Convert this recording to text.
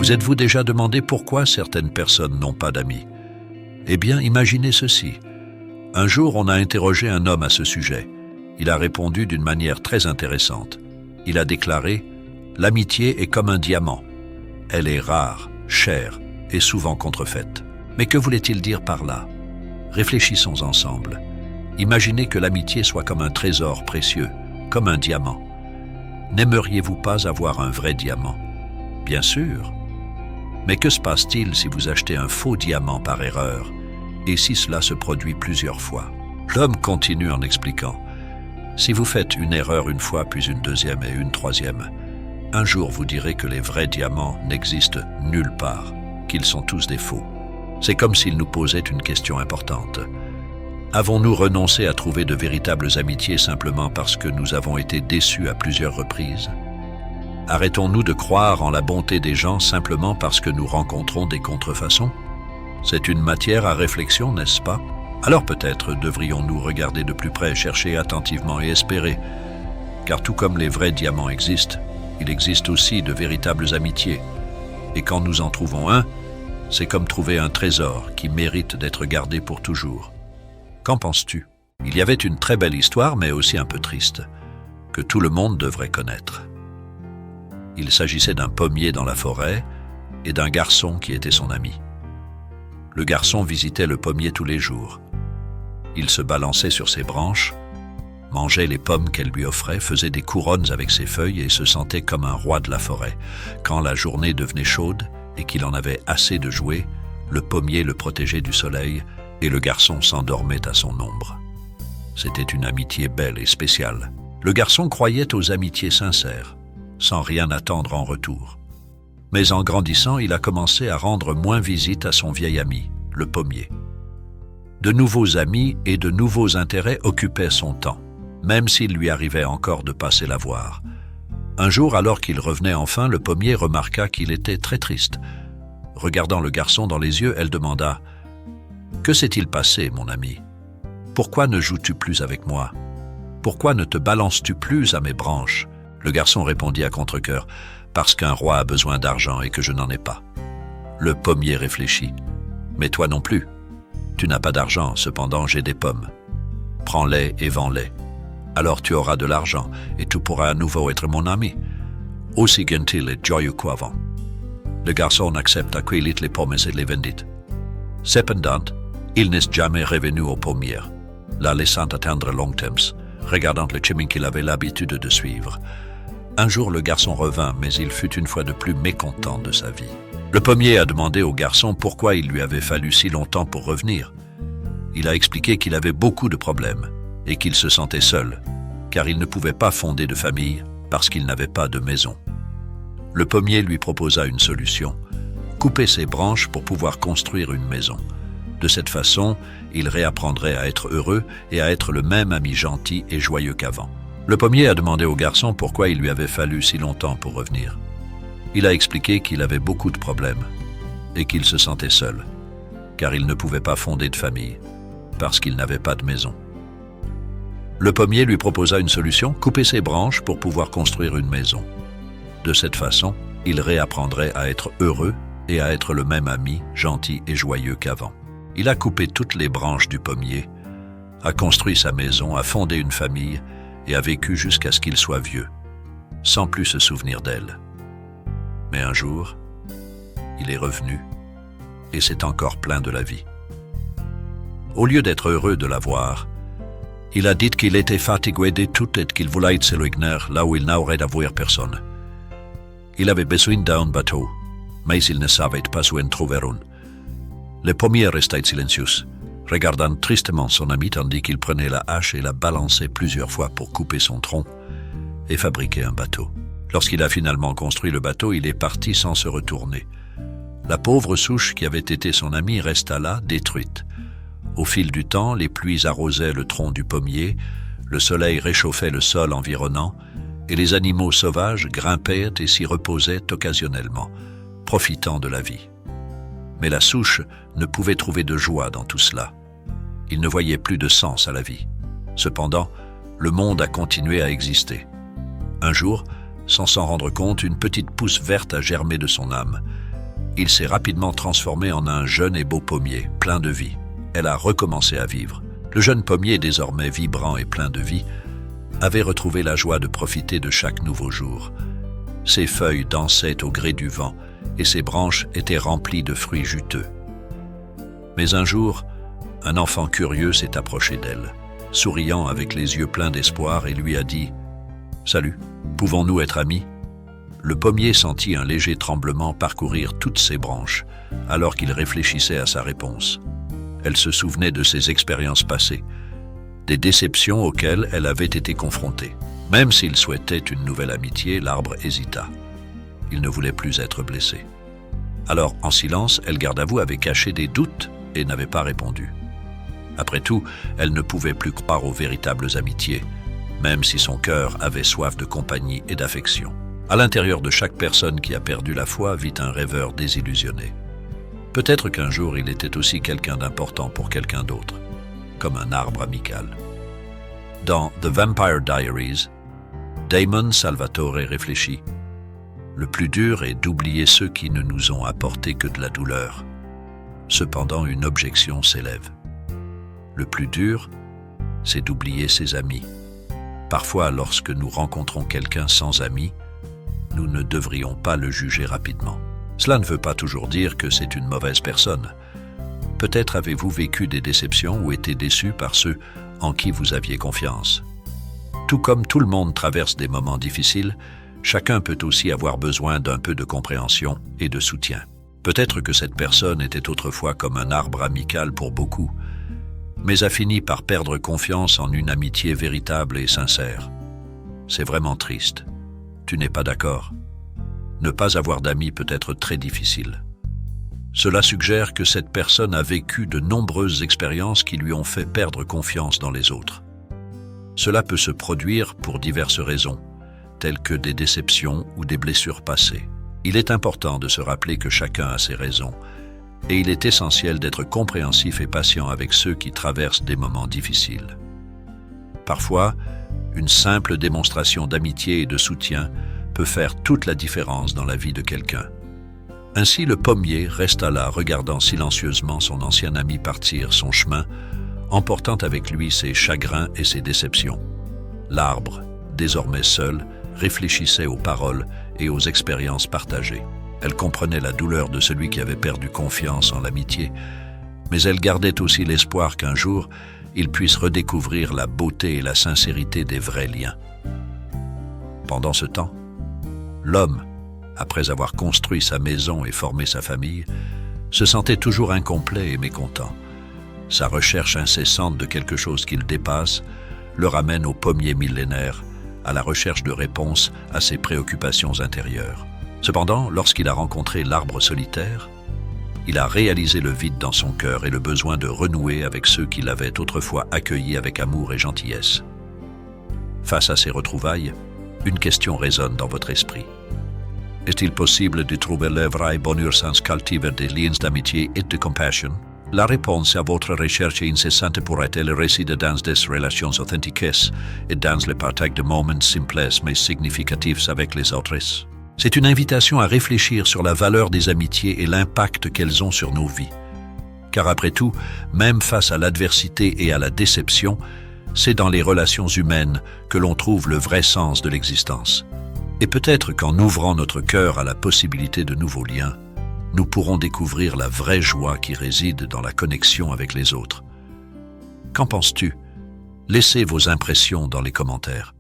Vous êtes-vous déjà demandé pourquoi certaines personnes n'ont pas d'amis? Eh bien, imaginez ceci. Un jour, on a interrogé un homme à ce sujet. Il a répondu d'une manière très intéressante. Il a déclaré « L'amitié est comme un diamant. Elle est rare, chère et souvent contrefaite. » Mais que voulait-il dire par là? Réfléchissons ensemble. Imaginez que l'amitié soit comme un trésor précieux, comme un diamant. N'aimeriez-vous pas avoir un vrai diamant? Bien sûr. Mais que se passe-t-il si vous achetez un faux diamant par erreur, et si cela se produit plusieurs fois? L'homme continue en expliquant. Si vous faites une erreur une fois, puis une deuxième et une troisième, un jour vous direz que les vrais diamants n'existent nulle part, qu'ils sont tous des faux. C'est comme s'il nous posait une question importante. Avons-nous renoncé à trouver de véritables amitiés simplement parce que nous avons été déçus à plusieurs reprises? Arrêtons-nous de croire en la bonté des gens simplement parce que nous rencontrons des contrefaçons? C'est une matière à réflexion, n'est-ce pas? Alors peut-être devrions-nous regarder de plus près, chercher attentivement et espérer. Car tout comme les vrais diamants existent, il existe aussi de véritables amitiés. Et quand nous en trouvons un, c'est comme trouver un trésor qui mérite d'être gardé pour toujours. Qu'en penses-tu? Il y avait une très belle histoire, mais aussi un peu triste, que tout le monde devrait connaître. Il s'agissait d'un pommier dans la forêt et d'un garçon qui était son ami. Le garçon visitait le pommier tous les jours. Il se balançait sur ses branches, mangeait les pommes qu'elle lui offrait, faisait des couronnes avec ses feuilles et se sentait comme un roi de la forêt. Quand la journée devenait chaude et qu'il en avait assez de jouer, le pommier le protégeait du soleil et le garçon s'endormait à son ombre. C'était une amitié belle et spéciale. Le garçon croyait aux amitiés sincères, sans rien attendre en retour. Mais en grandissant, il a commencé à rendre moins visite à son vieil ami, le pommier. De nouveaux amis et de nouveaux intérêts occupaient son temps, même s'il lui arrivait encore de passer la voir. Un jour, alors qu'il revenait enfin, le pommier remarqua qu'il était très triste. Regardant le garçon dans les yeux, elle demanda « Que s'est-il passé, mon ami? Pourquoi ne joues-tu plus avec moi? Pourquoi ne te balances-tu plus à mes branches ?» Le garçon répondit à contre-cœur « Parce qu'un roi a besoin d'argent et que je n'en ai pas. » Le pommier réfléchit « Mais toi non plus. Tu n'as pas d'argent, cependant j'ai des pommes. Prends-les et vends-les. Alors tu auras de l'argent et tu pourras à nouveau être mon ami, aussi gentil et joyeux qu'avant. » Le garçon accepta cueillit les pommes et les vendit. Cependant, il n'est jamais revenu au pommier, la laissant attendre longtemps, regardant le chemin qu'il avait l'habitude de suivre. Un jour, le garçon revint, mais il fut une fois de plus mécontent de sa vie. Le pommier a demandé au garçon pourquoi il lui avait fallu si longtemps pour revenir. Il a expliqué qu'il avait beaucoup de problèmes et qu'il se sentait seul, car il ne pouvait pas fonder de famille parce qu'il n'avait pas de maison. Le pommier lui proposa une solution, couper ses branches pour pouvoir construire une maison. De cette façon, il réapprendrait à être heureux et à être le même ami gentil et joyeux qu'avant. Le pommier a demandé au garçon pourquoi il lui avait fallu si longtemps pour revenir. Il a expliqué qu'il avait beaucoup de problèmes et qu'il se sentait seul, car il ne pouvait pas fonder de famille, parce qu'il n'avait pas de maison. Le pommier lui proposa une solution, couper ses branches pour pouvoir construire une maison. De cette façon, il réapprendrait à être heureux et à être le même ami, gentil et joyeux qu'avant. Il a coupé toutes les branches du pommier, a construit sa maison, a fondé une famille et a vécu jusqu'à ce qu'il soit vieux, sans plus se souvenir d'elle. Mais un jour, il est revenu et s'est encore plaint de la vie. Au lieu d'être heureux de la voir, il a dit qu'il était fatigué de tout et qu'il voulait s'éloigner là où il n'aurait à voir personne. Il avait besoin d'un bateau, mais il ne savait pas où en trouver un. Le pommier restait silencieux, regardant tristement son ami tandis qu'il prenait la hache et la balançait plusieurs fois pour couper son tronc et fabriquer un bateau. Lorsqu'il a finalement construit le bateau, il est parti sans se retourner. La pauvre souche qui avait été son amie resta là, détruite. Au fil du temps, les pluies arrosaient le tronc du pommier, le soleil réchauffait le sol environnant, et les animaux sauvages grimpaient et s'y reposaient occasionnellement, profitant de la vie. Mais la souche ne pouvait trouver de joie dans tout cela. Il ne voyait plus de sens à la vie. Cependant, le monde a continué à exister. Un jour, sans s'en rendre compte, une petite pousse verte a germé de son âme. Il s'est rapidement transformé en un jeune et beau pommier, plein de vie. Elle a recommencé à vivre. Le jeune pommier, désormais vibrant et plein de vie, avait retrouvé la joie de profiter de chaque nouveau jour. Ses feuilles dansaient au gré du vent et ses branches étaient remplies de fruits juteux. Mais un jour, un enfant curieux s'est approché d'elle, souriant avec les yeux pleins d'espoir, et lui a dit « Salut, pouvons-nous être amis ?» Le pommier sentit un léger tremblement parcourir toutes ses branches, alors qu'il réfléchissait à sa réponse. Elle se souvenait de ses expériences passées, des déceptions auxquelles elle avait été confrontée. Même s'il souhaitait une nouvelle amitié, l'arbre hésita. Il ne voulait plus être blessé. Alors, en silence, elle, garde à vous, avait caché des doutes et n'avait pas répondu. Après tout, elle ne pouvait plus croire aux véritables amitiés, même si son cœur avait soif de compagnie et d'affection. À l'intérieur de chaque personne qui a perdu la foi vit un rêveur désillusionné. Peut-être qu'un jour il était aussi quelqu'un d'important pour quelqu'un d'autre, comme un arbre amical. Dans The Vampire Diaries, Damon Salvatore réfléchit. Le plus dur est d'oublier ceux qui ne nous ont apporté que de la douleur. Cependant, une objection s'élève. Le plus dur, c'est d'oublier ses amis. Parfois, lorsque nous rencontrons quelqu'un sans amis, nous ne devrions pas le juger rapidement. Cela ne veut pas toujours dire que c'est une mauvaise personne. Peut-être avez-vous vécu des déceptions ou été déçu par ceux en qui vous aviez confiance. Tout comme tout le monde traverse des moments difficiles, chacun peut aussi avoir besoin d'un peu de compréhension et de soutien. Peut-être que cette personne était autrefois comme un arbre amical pour beaucoup, mais a fini par perdre confiance en une amitié véritable et sincère. C'est vraiment triste. Tu n'es pas d'accord? Ne pas avoir d'amis peut être très difficile. Cela suggère que cette personne a vécu de nombreuses expériences qui lui ont fait perdre confiance dans les autres. Cela peut se produire pour diverses raisons, telles que des déceptions ou des blessures passées. Il est important de se rappeler que chacun a ses raisons, et il est essentiel d'être compréhensif et patient avec ceux qui traversent des moments difficiles. Parfois, une simple démonstration d'amitié et de soutien peut faire toute la différence dans la vie de quelqu'un. Ainsi, le pommier resta là, regardant silencieusement son ancien ami partir son chemin, emportant avec lui ses chagrins et ses déceptions. L'arbre, désormais seul, réfléchissait aux paroles et aux expériences partagées. Elle comprenait la douleur de celui qui avait perdu confiance en l'amitié, mais elle gardait aussi l'espoir qu'un jour, il puisse redécouvrir la beauté et la sincérité des vrais liens. Pendant ce temps, l'homme, après avoir construit sa maison et formé sa famille, se sentait toujours incomplet et mécontent. Sa recherche incessante de quelque chose qu'il dépasse le ramène au pommier millénaire, à la recherche de réponses à ses préoccupations intérieures. Cependant, lorsqu'il a rencontré l'arbre solitaire, il a réalisé le vide dans son cœur et le besoin de renouer avec ceux qui l'avaient autrefois accueilli avec amour et gentillesse. Face à ces retrouvailles, une question résonne dans votre esprit. Est-il possible de trouver le vrai bonheur sans cultiver des liens d'amitié et de compassion? La réponse à votre recherche incessante pourrait être le récit dans des relations authentiques et dans le partage de moments simples mais significatifs avec les autres. C'est une invitation à réfléchir sur la valeur des amitiés et l'impact qu'elles ont sur nos vies. Car après tout, même face à l'adversité et à la déception, c'est dans les relations humaines que l'on trouve le vrai sens de l'existence. Et peut-être qu'en ouvrant notre cœur à la possibilité de nouveaux liens, nous pourrons découvrir la vraie joie qui réside dans la connexion avec les autres. Qu'en penses-tu? Laissez vos impressions dans les commentaires.